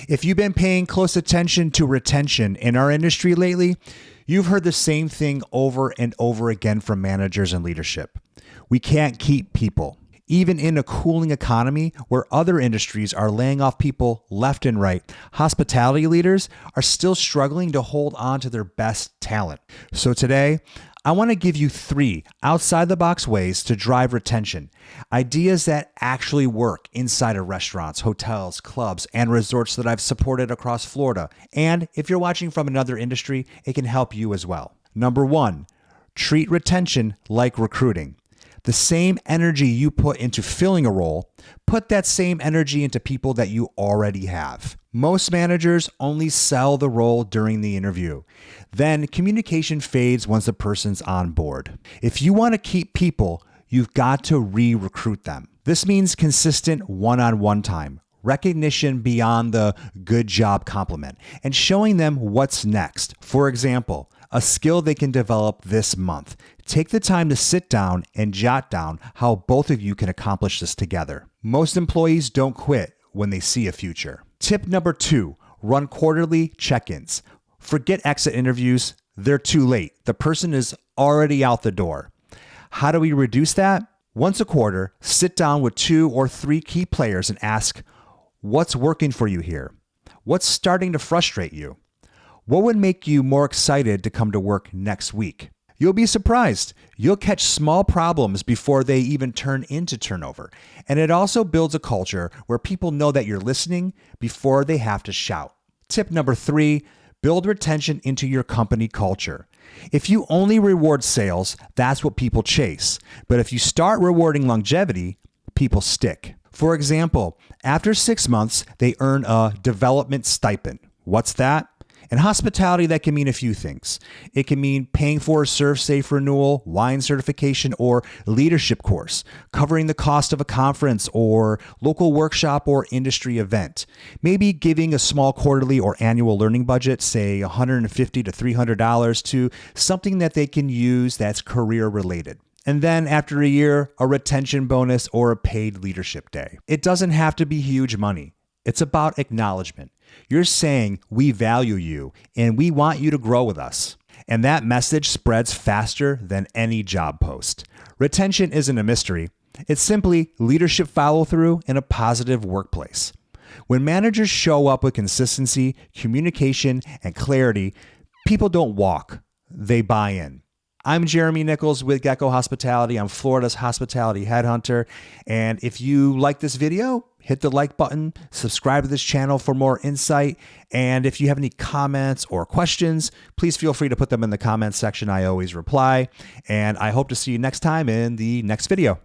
If you've been paying close attention to retention in our industry lately, you've heard the same thing over and over again from managers and leadership. We can't keep people. Even in a cooling economy where other industries are laying off people left and right, hospitality leaders are still struggling to hold on to their best talent. So today, I want to give you 3 outside-the-box ways to drive retention, ideas that actually work inside of restaurants, hotels, clubs, and resorts that I've supported across Florida. And if you're watching from another industry, it can help you as well. Number 1, treat retention like recruiting. The same energy you put into filling a role, put that same energy into people that you already have. Most managers only sell the role during the interview. Then communication fades once the person's on board. If you want to keep people, you've got to re-recruit them. This means consistent one-on-one time, recognition beyond the good job compliment, and showing them what's next. For example, a skill they can develop this month. Take the time to sit down and jot down how both of you can accomplish this together. Most employees don't quit when they see a future. Tip number 2, run quarterly check-ins. Forget exit interviews. They're too late. The person is already out the door. How do we reduce that? Once a quarter, sit down with 2 or 3 key players and ask, what's working for you here? What's starting to frustrate you? What would make you more excited to come to work next week? You'll be surprised. You'll catch small problems before they even turn into turnover. And it also builds a culture where people know that you're listening before they have to shout. Tip number 3, build retention into your company culture. If you only reward sales, that's what people chase. But if you start rewarding longevity, people stick. For example, after 6 months, they earn a development stipend. What's that? In hospitality, that can mean a few things. It can mean paying for a ServSafe renewal, wine certification, or leadership course, covering the cost of a conference or local workshop or industry event. Maybe giving a small quarterly or annual learning budget, say $150 to $300, to something that they can use that's career related. And then after a year, a retention bonus or a paid leadership day. It doesn't have to be huge money. It's about acknowledgement. You're saying we value you and we want you to grow with us. And that message spreads faster than any job post. Retention isn't a mystery. It's simply leadership follow-through in a positive workplace. When managers show up with consistency, communication, and clarity, people don't walk, they buy in. I'm Jeremy Nichols with Gecko Hospitality. I'm Florida's Hospitality Headhunter. And if you like this video, hit the like button, subscribe to this channel for more insight. And if you have any comments or questions, please feel free to put them in the comments section. I always reply. And I hope to see you next time in the next video.